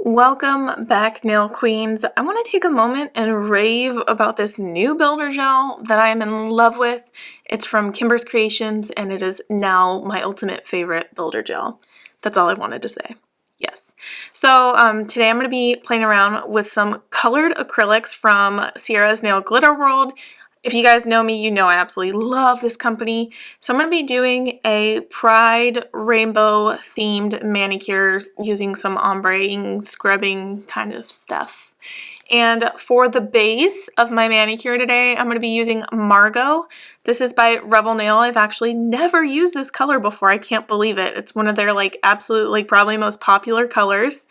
Welcome back, nail queens. I want to take a moment and rave about this new builder gel that I am in love with. It's from Kimberz Kreations and it is now my ultimate favorite builder gel. That's all I wanted to say. Yes. So today I'm going to be playing around with some colored acrylics from Ciara's Nail Glitter World. If you guys know me, you know I absolutely love this company. So I'm going to be doing a Pride rainbow themed manicure using some ombre scrubbing kind of stuff. And for the base of my manicure today, I'm going to be using Margo. This is by Revel Nail. I've actually never used this color before. I can't believe it. It's one of their absolutely probably most popular colors.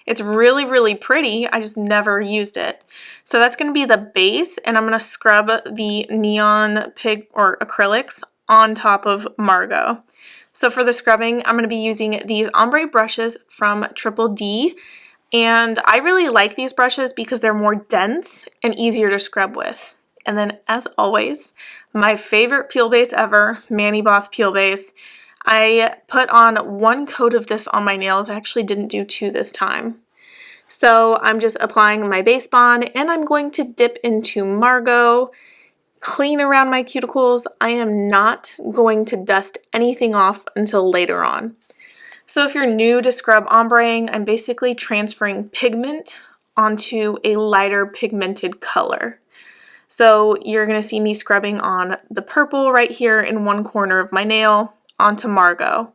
It's really, really pretty. I just never used it. So that's going to be the base, and I'm going to scrub the neon pig or acrylics on top of Margo. So for the scrubbing, I'm going to be using these ombre brushes from Triple D. And I really like these brushes because they're more dense and easier to scrub with. And then, as always, my favorite peel base ever, Mani Boss Peel Base. I put on one coat of this on my nails. I actually didn't do two this time. So I'm just applying my base bond and I'm going to dip into Margo, clean around my cuticles. I am not going to dust anything off until later on. So if you're new to scrub ombreing, I'm basically transferring pigment onto a lighter pigmented color. So you're going to see me scrubbing on the purple right here in one corner of my nail onto Margo.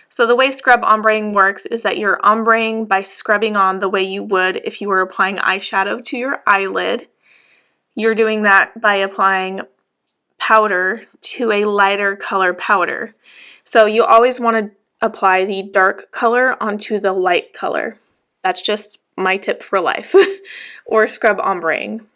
So the way scrub ombreing works is that you're ombreing by scrubbing on the way you would if you were applying eyeshadow to your eyelid. You're doing that by applying powder to a lighter color powder. So you always want to apply the dark color onto the light color. That's just my tip for life. Or scrub ombreing.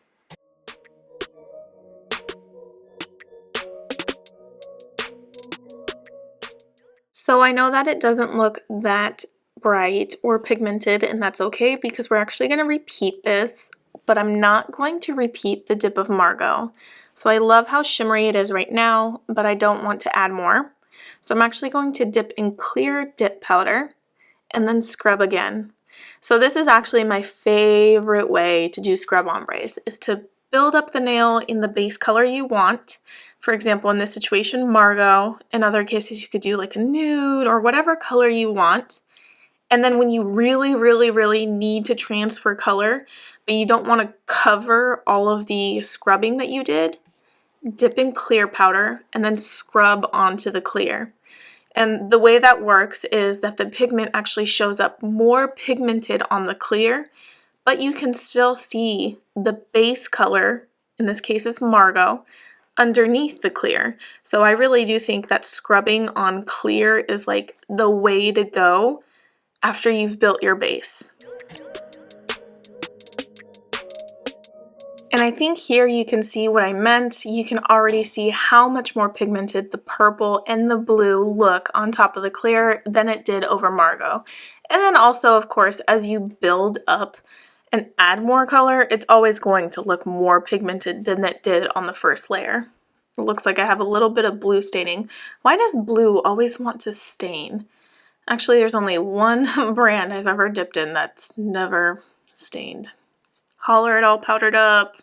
So I know that it doesn't look that bright or pigmented, and that's okay because we're actually going to repeat this, but I'm not going to repeat the dip of Margo. So I love how shimmery it is right now, but I don't want to add more. So I'm actually going to dip in clear dip powder and then scrub again. So this is actually my favorite way to do scrub ombres, is to build up the nail in the base color you want. For example, in this situation, Margo. In other cases, you could do like a nude or whatever color you want. And then when you really, really, really need to transfer color, but you don't want to cover all of the scrubbing that you did, dip in clear powder and then scrub onto the clear. And the way that works is that the pigment actually shows up more pigmented on the clear, but you can still see the base color, in this case is Margo, underneath the clear. So I really do think that scrubbing on clear is like the way to go after you've built your base. And I think here you can see what I meant. You can already see how much more pigmented the purple and the blue look on top of the clear than it did over Margo. And then also, of course, as you build up and add more color, it's always going to look more pigmented than it did on the first layer. It looks like I have a little bit of blue staining. Why does blue always want to stain? Actually, there's only one brand I've ever dipped in that's never stained. Holler it all powdered up.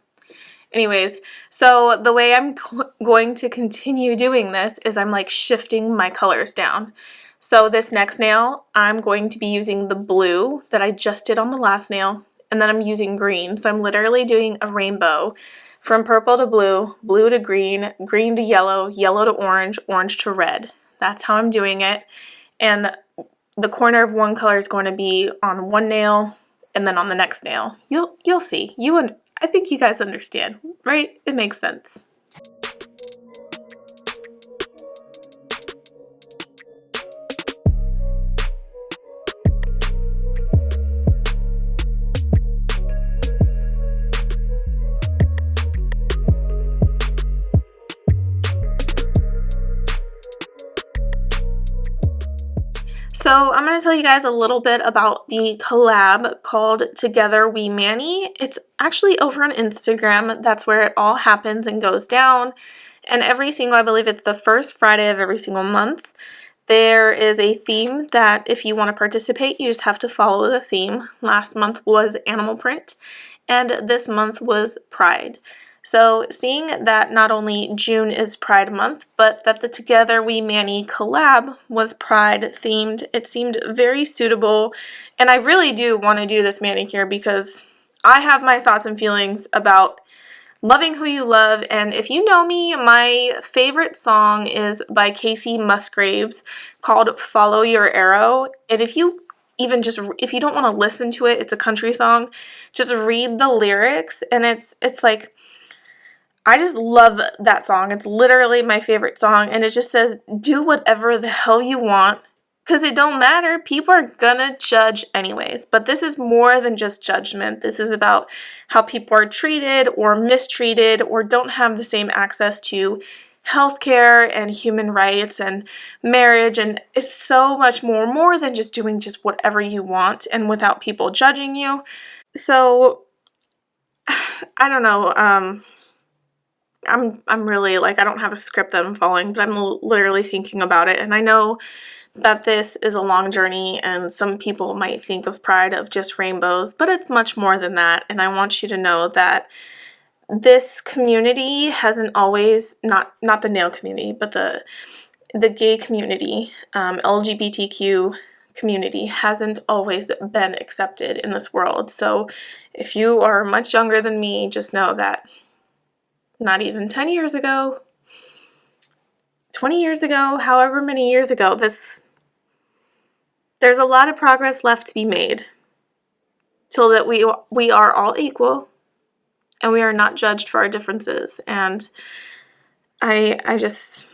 Anyways, so the way I'm going to continue doing this is I'm like shifting my colors down. So this next nail, I'm going to be using the blue that I just did on the last nail, and then I'm using green. So I'm literally doing a rainbow from purple to blue, blue to green, green to yellow, yellow to orange, orange to red. That's how I'm doing it. And the corner of one color is going to be on one nail, and then on the next nail. You'll see. I think you guys understand, right? It makes sense. So I'm going to tell you guys a little bit about the collab called Together We Mani. It's actually over on Instagram. That's where it all happens and goes down. And every single, I believe it's the first Friday of every single month, There is a theme that if you want to participate, you just have to follow the theme. Last month was animal print, and this month was Pride. So seeing that not only June is Pride month, but that the Together We Mani collab was Pride themed, it seemed very suitable. And I really do want to do this manicure because I have my thoughts and feelings about loving who you love. And if you know me, my favorite song is by Casey Musgraves called Follow Your Arrow. And if you don't want to listen to it, it's a country song, just read the lyrics, and it's like, I just love that song. It's literally my favorite song, and it just says, do whatever the hell you want, because it don't matter. People are gonna judge anyways. But this is more than just judgment. This is about how people are treated or mistreated or don't have the same access to healthcare and human rights and marriage, and it's so much more than just doing just whatever you want and without people judging you. So I don't know, I'm really like, I don't have a script that I'm following, but I'm literally thinking about it, and I know that this is a long journey and some people might think of Pride of just rainbows, but it's much more than that. And I want you to know that this community hasn't always, not the nail community, but the gay community, LGBTQ community hasn't always been accepted in this world. So if you are much younger than me, just know that not even 10 years ago, 20 years ago, however many years ago, there's a lot of progress left to be made till that we are all equal and we are not judged for our differences. And I just,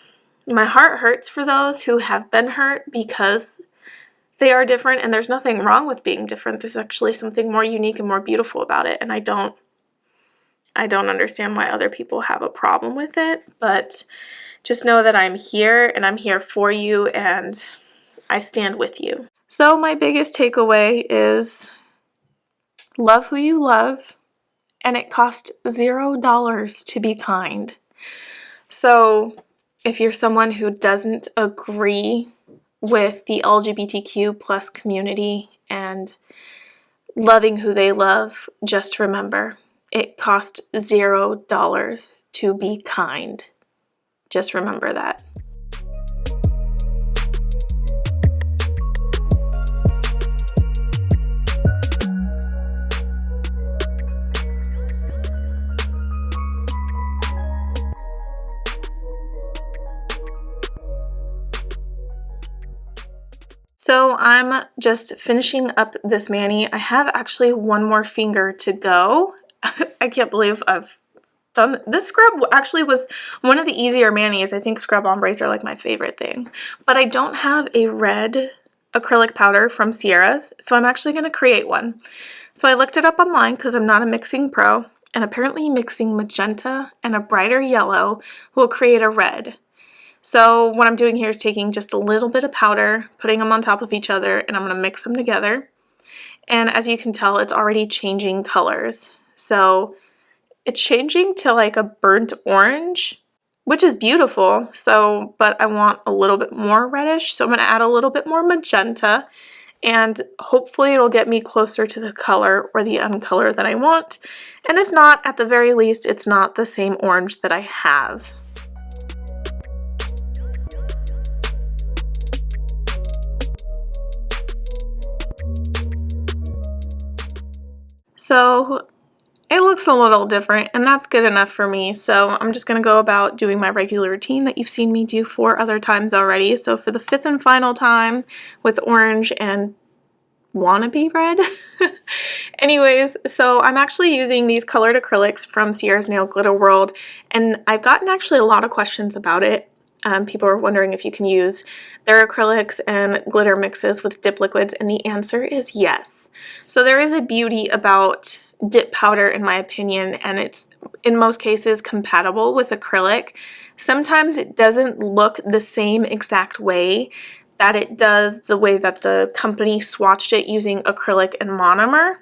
my heart hurts for those who have been hurt because they are different, and there's nothing wrong with being different. There's actually something more unique and more beautiful about it, and I don't understand why other people have a problem with it, but just know that I'm here and I'm here for you and I stand with you. So my biggest takeaway is love who you love, and it costs $0 to be kind. So if you're someone who doesn't agree with the LGBTQ plus community and loving who they love, just remember, it costs $0 to be kind. Just remember that. So I'm just finishing up this mani. I have actually one more finger to go. I can't believe I've done this. Scrub actually was one of the easier manis. I think scrub ombres are like my favorite thing. But I don't have a red acrylic powder from Ciara's, so I'm actually going to create one. So I looked it up online because I'm not a mixing pro, and apparently mixing magenta and a brighter yellow will create a red. So what I'm doing here is taking just a little bit of powder, putting them on top of each other, and I'm going to mix them together. And as you can tell, it's already changing colors. So it's changing to like a burnt orange, which is beautiful. So, but I want a little bit more reddish, so I'm going to add a little bit more magenta, and hopefully it'll get me closer to the color or the uncolor that I want. And if not, at the very least, it's not the same orange that I have. So it looks a little different, and that's good enough for me. So I'm just going to go about doing my regular routine that you've seen me do 4 other times already. So for the 5th and final time with orange and wannabe red. Anyways, so I'm actually using these colored acrylics from Ciara's Nail Glitter World, and I've gotten actually a lot of questions about it. People are wondering if you can use their acrylics and glitter mixes with dip liquids, and the answer is yes. So there is a beauty about dip powder, in my opinion, and it's in most cases compatible with acrylic. Sometimes it doesn't look the same exact way that it does the way that the company swatched it using acrylic and monomer.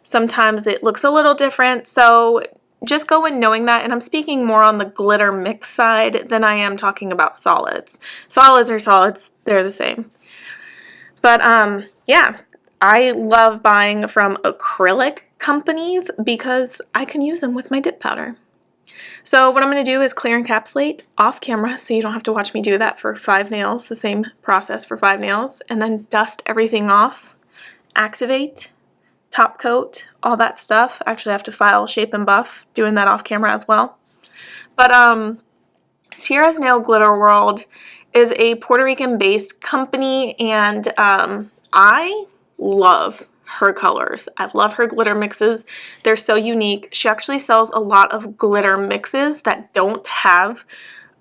Sometimes it looks a little different, so just go in knowing that, and I'm speaking more on the glitter mix side than I am talking about solids. Solids are solids, they're the same. But yeah, I love buying from acrylic companies because I can use them with my dip powder. So what I'm going to do is clear encapsulate off camera, so you don't have to watch me do that for 5 nails, the same process for 5 nails, and then dust everything off, activate, top coat, all that stuff. Actually I have to file, shape, and buff, doing that off camera as well. But Ciara's Nail Glitter World is a Puerto Rican based company, and I love her colors. I love her glitter mixes. They're so unique. She actually sells a lot of glitter mixes that don't have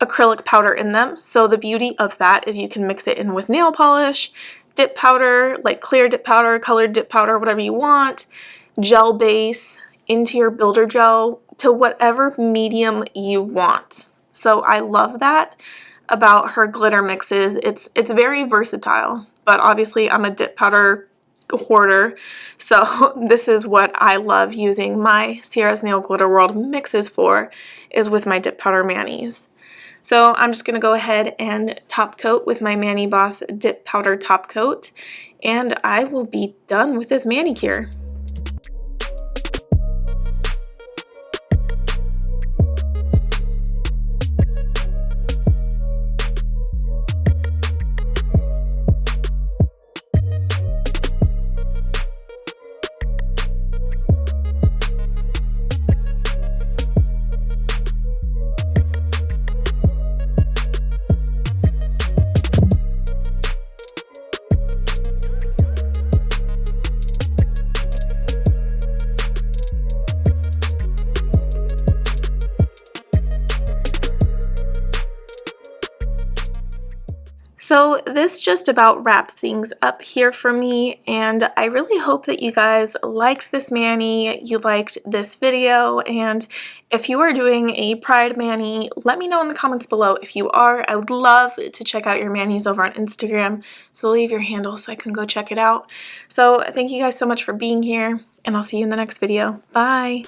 acrylic powder in them. So the beauty of that is you can mix it in with nail polish, dip powder, like clear dip powder, colored dip powder, whatever you want, gel base, into your builder gel, to whatever medium you want. So I love that about her glitter mixes. It's very versatile, but obviously I'm a dip powder hoarder, so this is what I love using my Ciara's Nail Glitter World mixes for, is with my dip powder manis. So I'm just going to go ahead and top coat with my Mani Boss dip powder top coat, and I will be done with this manicure. So this just about wraps things up here for me, and I really hope that you guys liked this mani, you liked this video, and if you are doing a Pride mani, let me know in the comments below if you are. I would love to check out your manis over on Instagram, so leave your handle so I can go check it out. So thank you guys so much for being here, and I'll see you in the next video. Bye!